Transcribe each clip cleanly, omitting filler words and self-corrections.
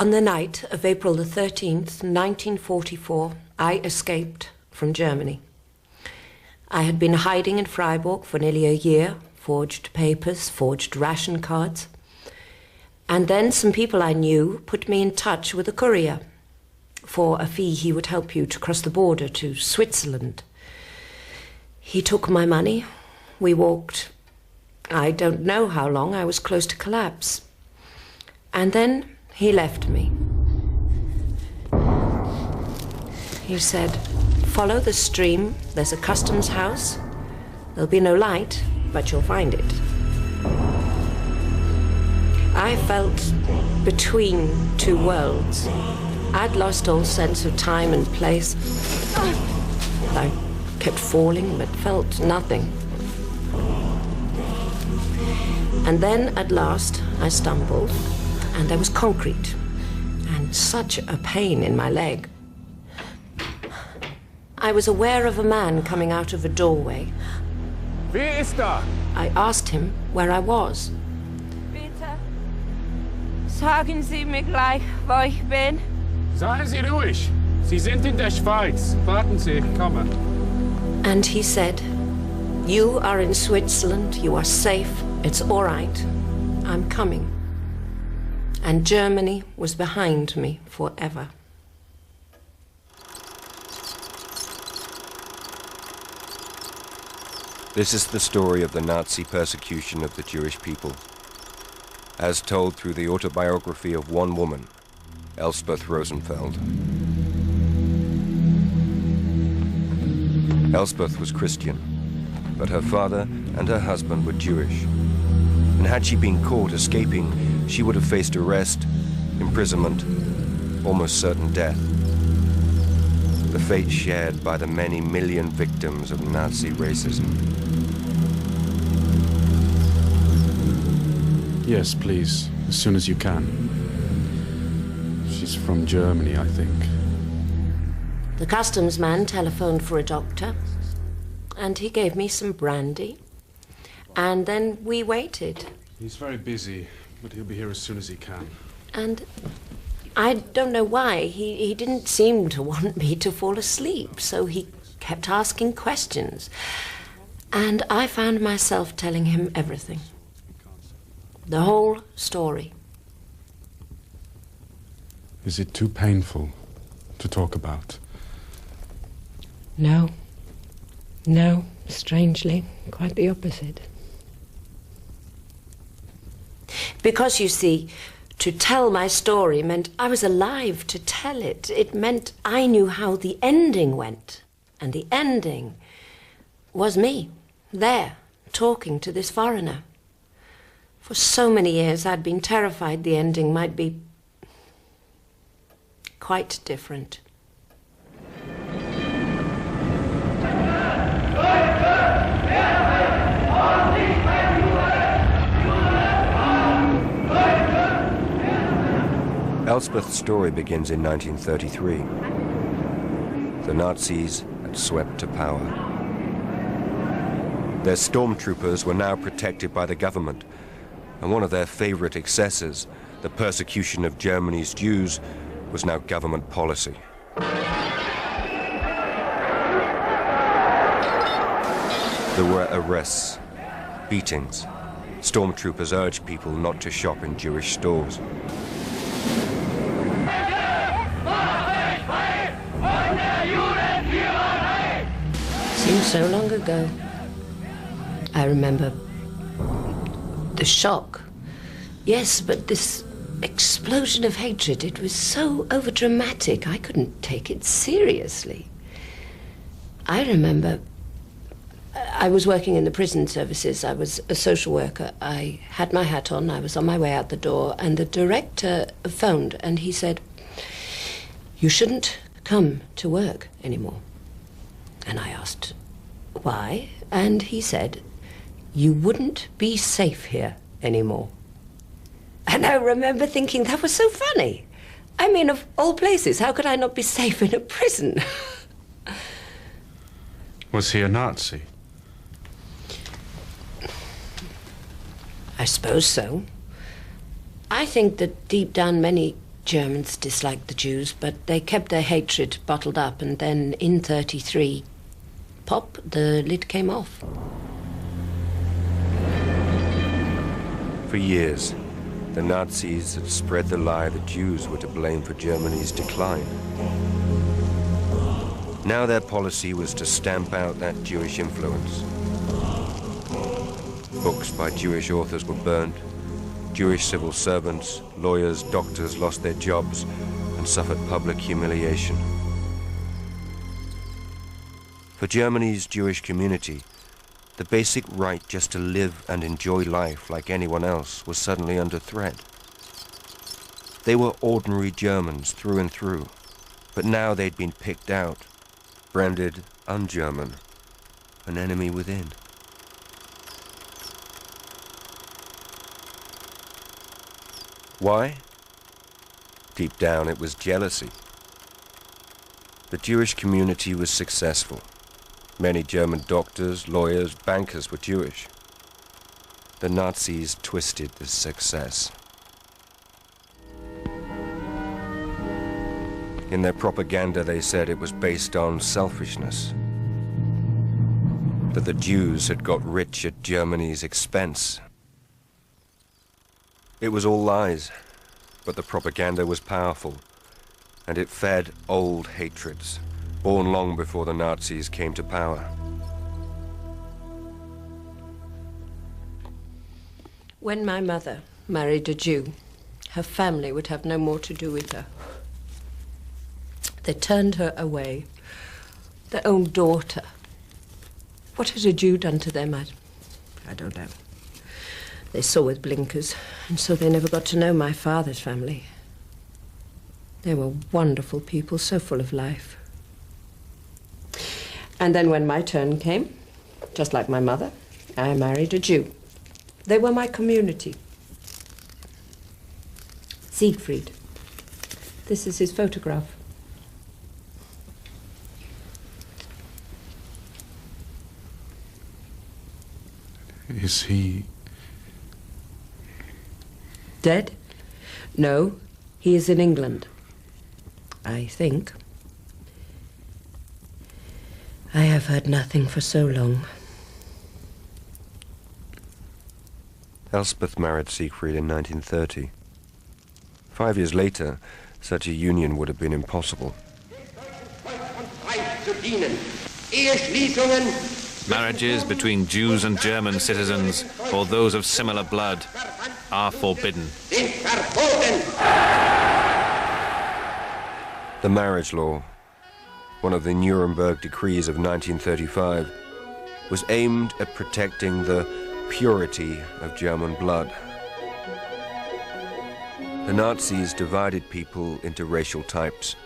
On the night of April the 13th, 1944, I escaped from Germany. I had been hiding in Freiburg for nearly a year, forged papers, forged ration cards. And then some people I knew put me in touch with a courier. For a fee, he would help you to cross the border to Switzerland. He took my money. We walked, I don't know how long. I was close to collapse. And then he left me. He said, follow the stream. There's a customs house. There'll be no light, but you'll find it. I felt between two worlds. I'd lost all sense of time and place. I kept falling, but felt nothing. And then, at last, I stumbled, and there was concrete, and such a pain in my leg. I was aware of a man coming out of a doorway. Wer ist da? I asked him where I was. Bitte, sagen Sie mir gleich, wo ich bin. Seien Sie ruhig. Sie sind in der Schweiz. Warten Sie, ich komme. And he said, you are in Switzerland, you are safe, it's all right, I'm coming. And Germany was behind me forever. This is the story of the Nazi persecution of the Jewish people, as told through the autobiography of one woman, Elspeth Rosenfeld. Elspeth was Christian, but her father and her husband were Jewish. And had she been caught escaping, she would have faced arrest, imprisonment, almost certain death. The fate shared by the many million victims of Nazi racism. Yes, please, as soon as you can. She's from Germany, I think. The customs man telephoned for a doctor, and he gave me some brandy, and then we waited. He's very busy, but he'll be here as soon as he can. And I don't know why, he didn't seem to want me to fall asleep, so he kept asking questions. And I found myself telling him everything. The whole story. Is it too painful to talk about? No. No, strangely, quite the opposite. Because, you see, to tell my story meant I was alive to tell it. It meant I knew how the ending went. And the ending was me, there, talking to this foreigner. For so many years I'd been terrified the ending might be quite different. Elspeth's story begins in 1933. The Nazis had swept to power. Their stormtroopers were now protected by the government, and one of their favorite excesses, the persecution of Germany's Jews, was now government policy. There were arrests, beatings. Stormtroopers urged people not to shop in Jewish stores. Seems so long ago. I remember the shock. Yes, but this explosion of hatred, it was so overdramatic, I couldn't take it seriously. I remember I was working in the prison services. I was a social worker. I had my hat on. I was on my way out the door, and the director phoned, and he said, "You shouldn't come to work anymore." And I asked, why? And he said, "You wouldn't be safe here anymore." And I remember thinking that was so funny. I mean, of all places, how could I not be safe in a prison? Was he a Nazi? I suppose so. I think that deep down many Germans disliked the Jews, but they kept their hatred bottled up, and then in 1933, pop, the lid came off. For years, the Nazis had spread the lie that Jews were to blame for Germany's decline. Now their policy was to stamp out that Jewish influence. Books by Jewish authors were burned. Jewish civil servants, lawyers, doctors lost their jobs and suffered public humiliation. For Germany's Jewish community, the basic right just to live and enjoy life like anyone else was suddenly under threat. They were ordinary Germans through and through, but now they'd been picked out, branded un-German, an enemy within. Why? Deep down, it was jealousy. The Jewish community was successful. Many German doctors, lawyers, bankers were Jewish. The Nazis twisted this success. In their propaganda, they said it was based on selfishness, that the Jews had got rich at Germany's expense. It was all lies, but the propaganda was powerful, and it fed old hatreds, born long before the Nazis came to power. When my mother married a Jew, her family would have no more to do with her. They turned her away. Their own daughter. What had a Jew done to them? I don't know. They saw with blinkers, and so they never got to know my father's family. They were wonderful people, so full of life. And then when my turn came, just like my mother, I married a Jew. They were my community. Siegfried. This is his photograph. Is he... Dead? No, he is in England. I think. I have heard nothing for so long. Elspeth married Siegfried in 1930. 5 years later, such a union would have been impossible. Marriages between Jews and German citizens, or those of similar blood, are forbidden. The marriage law, one of the Nuremberg decrees of 1935, was aimed at protecting the purity of German blood. The Nazis divided people into racial types.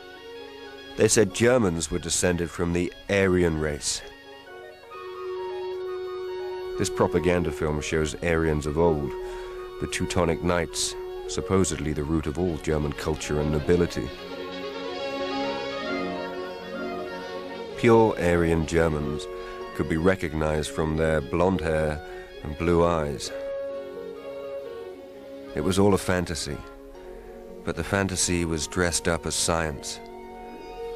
They said Germans were descended from the Aryan race. This propaganda film shows Aryans of old, the Teutonic Knights, supposedly the root of all German culture and nobility. Pure Aryan Germans could be recognized from their blonde hair and blue eyes. It was all a fantasy, but the fantasy was dressed up as science.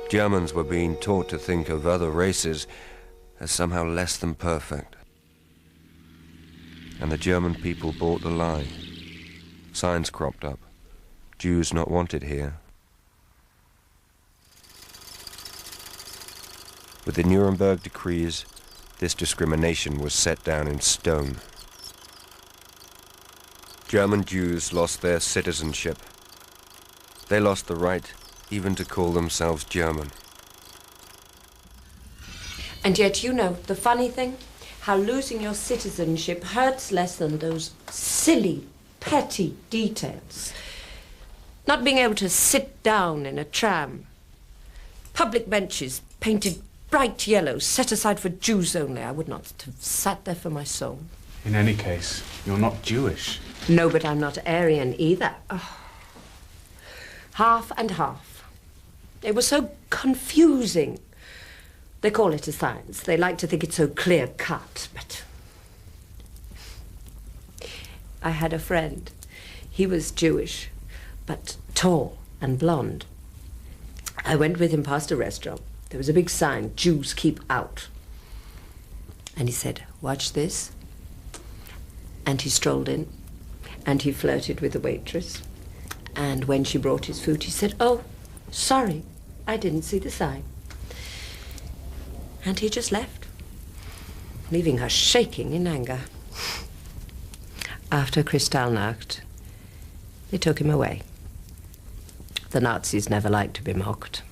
Germans were being taught to think of other races as somehow less than perfect. And the German people bought the lie. Signs cropped up. Jews not wanted here. With the Nuremberg decrees, this discrimination was set down in stone. German Jews lost their citizenship. They lost the right even to call themselves German. And yet, you know, the funny thing, how losing your citizenship hurts less than those silly, petty details. Not being able to sit down in a tram. Public benches painted bright yellow, set aside for Jews only. I would not have sat there for my soul. In any case, you're not Jewish. No, but I'm not Aryan either. Oh. Half and half. It was so confusing. They call it a science. They like to think it's so clear-cut, but... I had a friend. He was Jewish, but tall, and blonde. I went with him past a restaurant. There was a big sign, "Jews keep out." And he said, "Watch this." And he strolled in, and he flirted with the waitress. And when she brought his food, he said, "Oh, sorry, I didn't see the sign." And he just left, leaving her shaking in anger. After Kristallnacht, they took him away. The Nazis never liked to be mocked.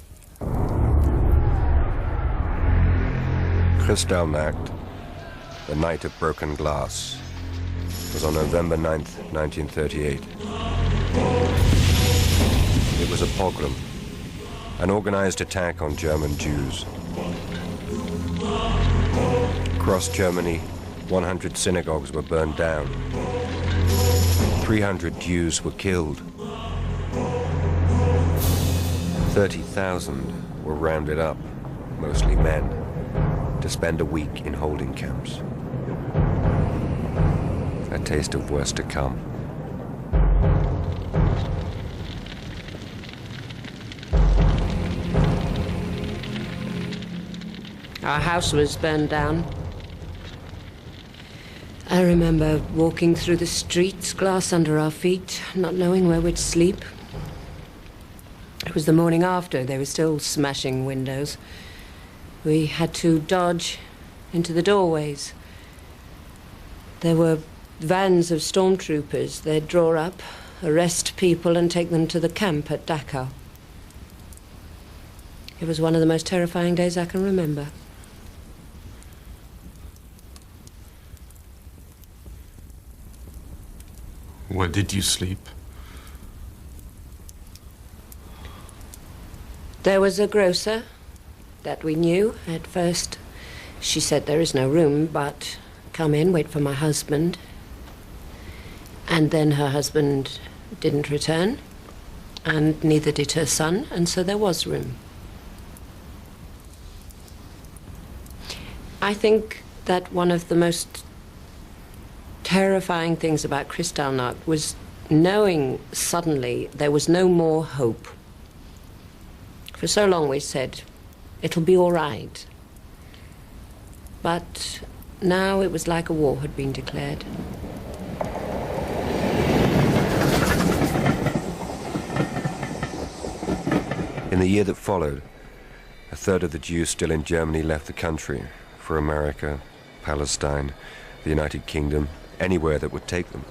Kristallnacht, the night of broken glass, was on November 9th, 1938. It was a pogrom, an organized attack on German Jews. Across Germany, 100 synagogues were burned down. 300 Jews were killed. 30,000 were rounded up, mostly men, to spend a week in holding camps. A taste of worse to come. Our house was burned down. I remember walking through the streets, glass under our feet, not knowing where we'd sleep. It was the morning after. They were still smashing windows. We had to dodge into the doorways. There were vans of stormtroopers. They'd draw up, arrest people, and take them to the camp at Dachau. It was one of the most terrifying days I can remember. Where did you sleep? There was a grocer that we knew. At first, she said, "There is no room, but come in, wait for my husband." And then her husband didn't return, and neither did her son, and so there was room. I think that one of the most terrifying things about Kristallnacht was knowing suddenly there was no more hope. For so long we said, it'll be all right. But now it was like a war had been declared. In the year that followed, a third of the Jews still in Germany left the country for America, Palestine, the United Kingdom, anywhere that would take them.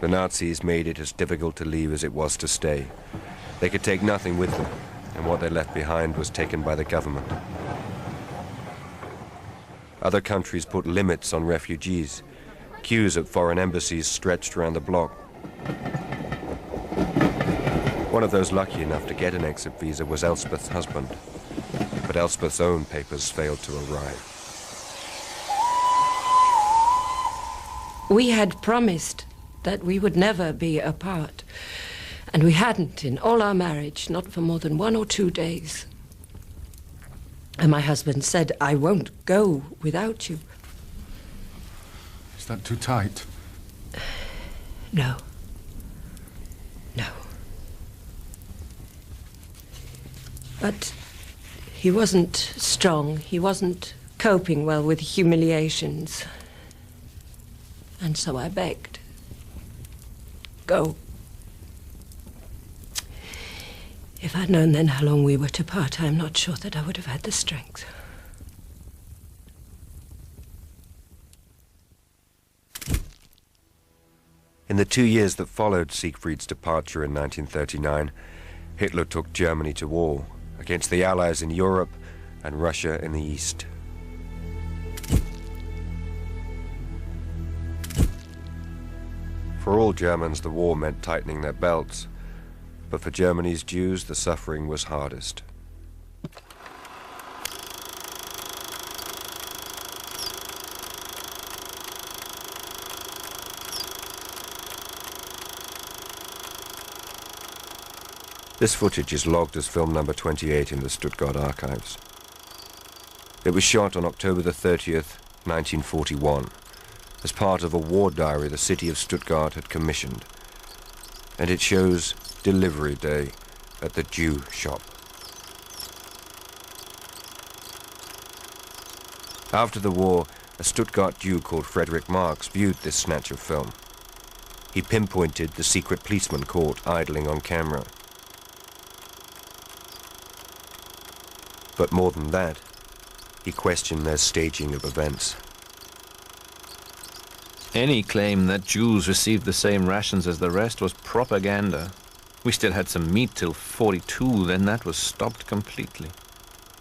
The Nazis made it as difficult to leave as it was to stay. They could take nothing with them, and what they left behind was taken by the government. Other countries put limits on refugees. Queues at foreign embassies stretched around the bloc. One of those lucky enough to get an exit visa was Elspeth's husband, but Elspeth's own papers failed to arrive. We had promised that we would never be apart, and we hadn't in all our marriage, not for more than 1 or 2 days. And my husband said, "I won't go without you." Is that too tight? No. No. But he wasn't strong. He wasn't coping well with humiliations. And so I begged. Go. If I'd known then how long we were to part, I'm not sure that I would have had the strength. In the 2 years that followed Siegfried's departure in 1939, Hitler took Germany to war against the Allies in Europe and Russia in the East. For all Germans, the war meant tightening their belts, but for Germany's Jews, the suffering was hardest. This footage is logged as film number 28 in the Stuttgart archives. It was shot on October the 30th, 1941, as part of a war diary the city of Stuttgart had commissioned, and it shows delivery day at the Jew shop. After the war, a Stuttgart Jew called Frederick Marx viewed this snatch of film. He pinpointed the secret policeman caught idling on camera. But more than that, he questioned their staging of events. Any claim that Jews received the same rations as the rest was propaganda. We still had some meat till 42, then that was stopped completely.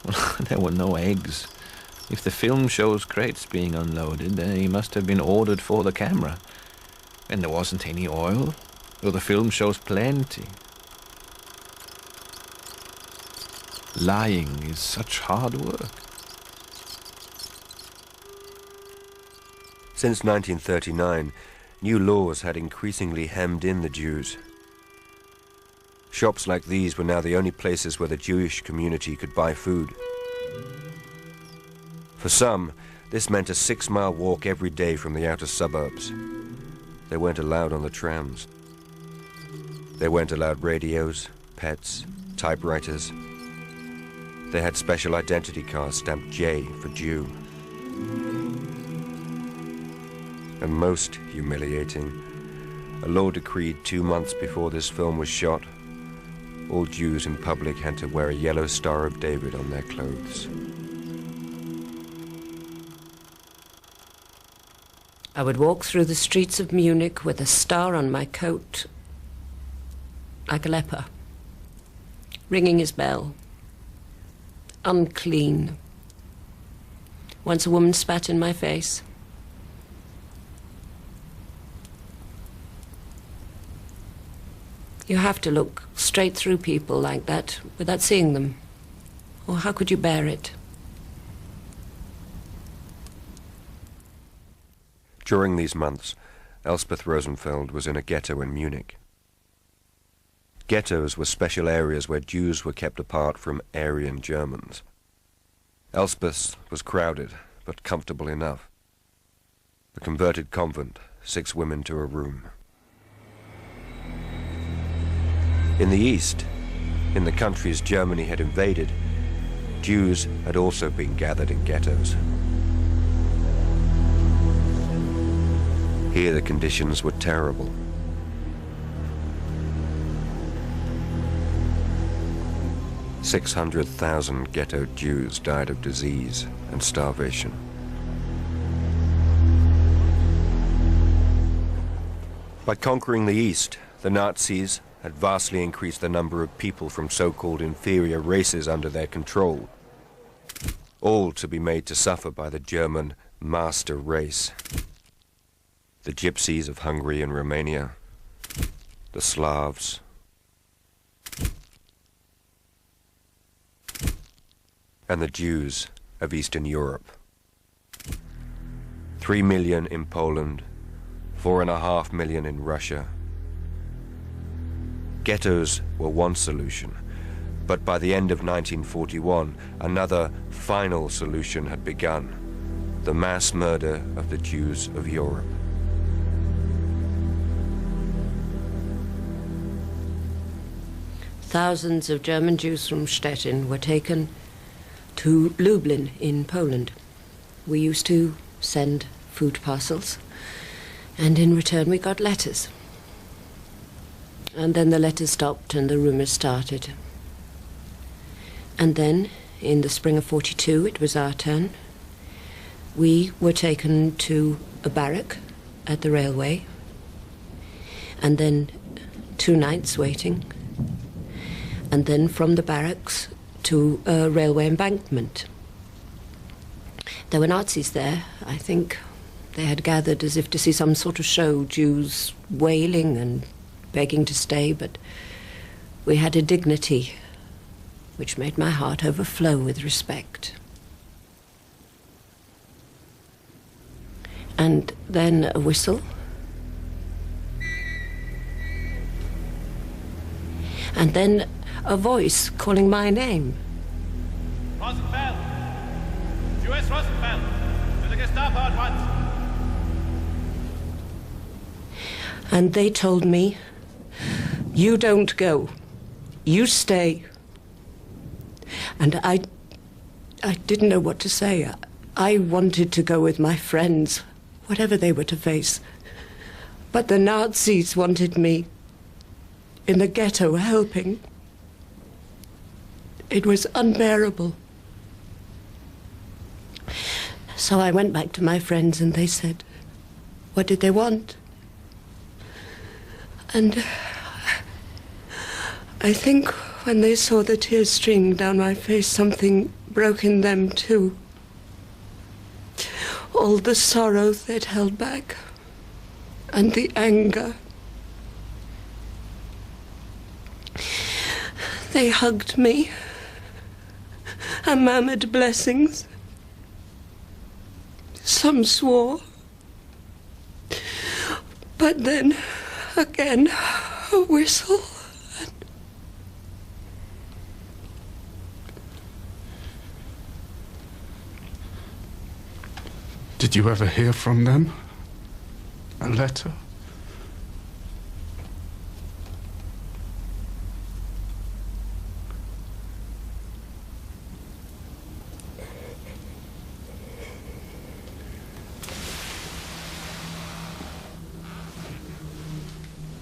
Well, there were no eggs. If the film shows crates being unloaded, they must have been ordered for the camera. And there wasn't any oil, though the film shows plenty. Lying is such hard work. Since 1939, new laws had increasingly hemmed in the Jews. Shops like these were now the only places where the Jewish community could buy food. For some, this meant a 6-mile walk every day from the outer suburbs. They weren't allowed on the trams. They weren't allowed radios, pets, typewriters. They had special identity cards stamped J for Jew. And most humiliating, a law decreed 2 months before this film was shot, all Jews in public had to wear a yellow Star of David on their clothes. I would walk through the streets of Munich with a star on my coat, like a leper, ringing his bell. Unclean. Once a woman spat in my face. You have to look straight through people like that without seeing them. Or how could you bear it? During these months, Elspeth Rosenfeld was in a ghetto in Munich. Ghettos were special areas where Jews were kept apart from Aryan Germans. Elspeth's was crowded, but comfortable enough. A converted convent, 6 women to a room. In the east, in the countries Germany had invaded, Jews had also been gathered in ghettos. Here the conditions were terrible. "600,000 ghetto Jews died of disease and starvation. By conquering the East, the Nazis had vastly increased the number of people from so-called inferior races under their control, all to be made to suffer by the German master race. The Gypsies of Hungary and Romania, the Slavs, and the Jews of Eastern Europe. 3 million in Poland, 4.5 million in Russia. Ghettos were one solution, but by the end of 1941, another final solution had begun: the mass murder of the Jews of Europe. Thousands of German Jews from Stettin were taken to Lublin in Poland. We used to send food parcels, and in return we got letters. And then the letters stopped and the rumors started. And then, in the spring of 42, it was our turn. We were taken to a barrack at the railway, and then 2 nights waiting, and then from the barracks to a railway embankment. There were Nazis there, I think. They had gathered as if to see some sort of show, Jews wailing and begging to stay, but we had a dignity which made my heart overflow with respect. And then a whistle. And then a voice calling my name. Rosenfeld! US Rosenfeld! To the Gestapo at once! And they told me, you don't go, you stay. And I didn't know what to say. I wanted to go with my friends, whatever they were to face. But the Nazis wanted me in the ghetto helping. It was unbearable. So I went back to my friends and they said, what did they want? And I think when they saw the tears streaming down my face, something broke in them too. All the sorrow they'd held back, and the anger. They hugged me and murmured blessings. Some swore. But then, again, a whistle. Did you ever hear from them? A letter?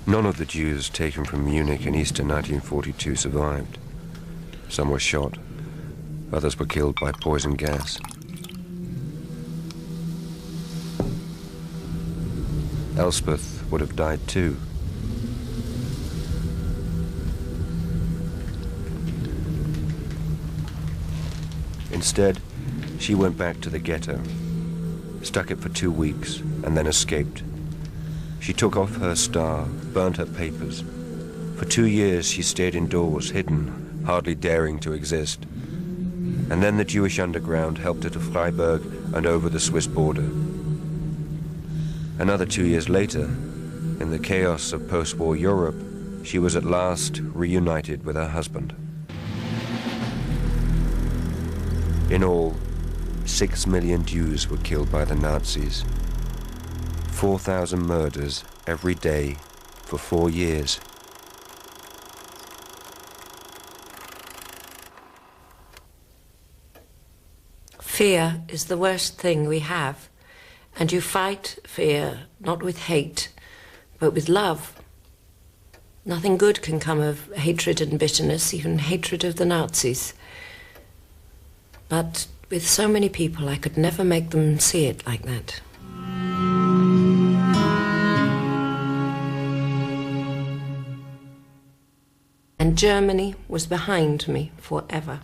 None of the Jews taken from Munich in Easter 1942 survived. Some were shot, others were killed by poison gas. Elspeth would have died too. Instead, she went back to the ghetto, stuck it for 2 weeks, and then escaped. She took off her star, burnt her papers. For 2 years she stayed indoors, hidden, hardly daring to exist. And then the Jewish underground helped her to Freiburg and over the Swiss border. Another 2 years later, in the chaos of post-war Europe, she was at last reunited with her husband. In all, 6 million Jews were killed by the Nazis. 4,000 murders every day for 4 years. Fear is the worst thing we have. And you fight fear not with hate, but with love. Nothing good can come of hatred and bitterness, even hatred of the Nazis. But with so many people, I could never make them see it like that. And Germany was behind me forever.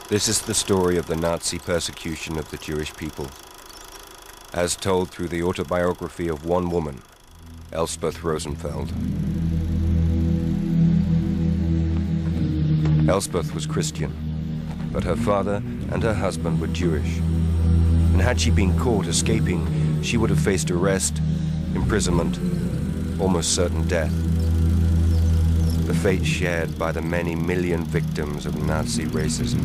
This is the story of the Nazi persecution of the Jewish people, as told through the autobiography of one woman, Elspeth Rosenfeld. Elspeth was Christian, but her father and her husband were Jewish. And had she been caught escaping, she would have faced arrest, imprisonment, almost certain death. The fate shared by the many million victims of Nazi racism.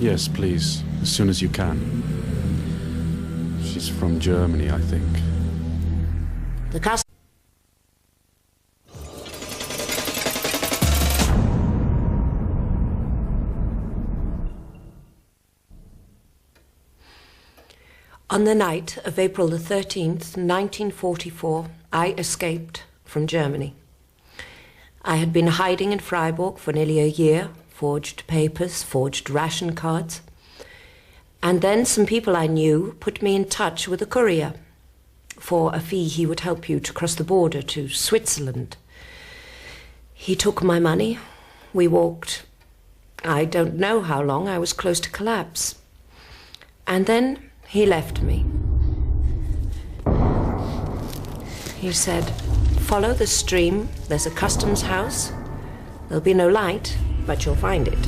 Yes, please, as soon as you can. She's from Germany, I think. The custom. On the night of April the 13th, 1944, I escaped from Germany. I had been hiding in Freiburg for nearly a year, forged papers, forged ration cards. And then some people I knew put me in touch with a courier. For a fee, he would help you to cross the border to Switzerland. He took my money. We walked, I don't know how long. I was close to collapse. And then he left me. He said, follow the stream. There's a customs house. There'll be no light, but you'll find it.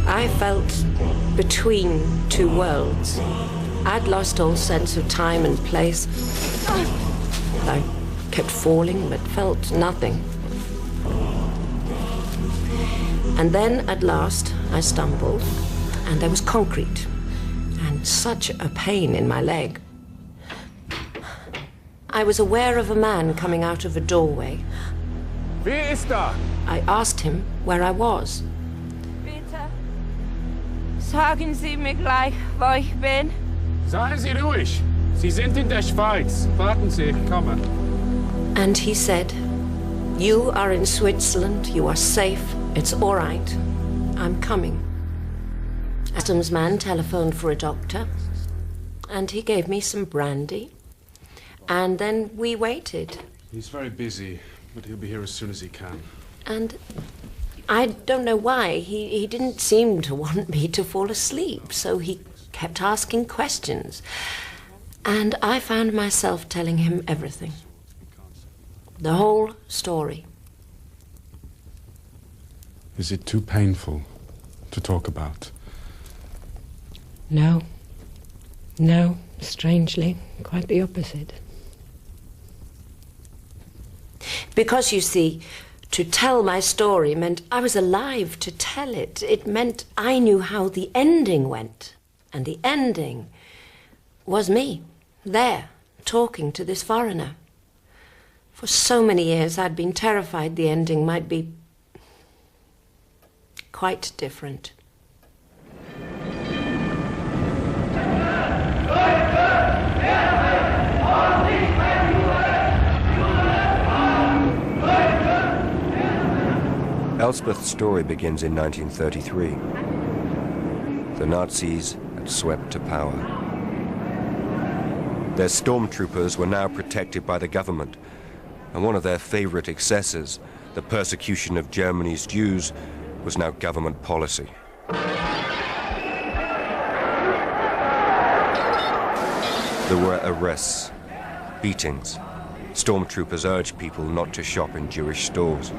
I felt between two worlds. I'd lost all sense of time and place. I kept falling, but felt nothing. And then, at last, I stumbled, and there was concrete, and such a pain in my leg. I was aware of a man coming out of a doorway. Wer ist da? I asked him where I was. Bitte, sagen Sie mir gleich, wo ich bin. Seien Sie ruhig. Sie sind in der Schweiz. Warten Sie, ich komme. And he said, "You are in Switzerland, you are safe, it's all right. I'm coming." Adam's man telephoned for a doctor, and he gave me some brandy, and then we waited. He's very busy, but he'll be here as soon as he can. And I don't know why, he didn't seem to want me to fall asleep, so he kept asking questions. And I found myself telling him everything. The whole story. Is it too painful to talk about? No. No, strangely, quite the opposite. Because, you see, to tell my story meant I was alive to tell it. It meant I knew how the ending went. And the ending was me, there, talking to this foreigner. For so many years I'd been terrified the ending might be quite different. Elspeth's story begins in 1933. The Nazis had swept to power. Their stormtroopers were now protected by the government, and one of their favorite excesses, the persecution of Germany's Jews, was now government policy. There were arrests, beatings. Stormtroopers urged people not to shop in Jewish stores.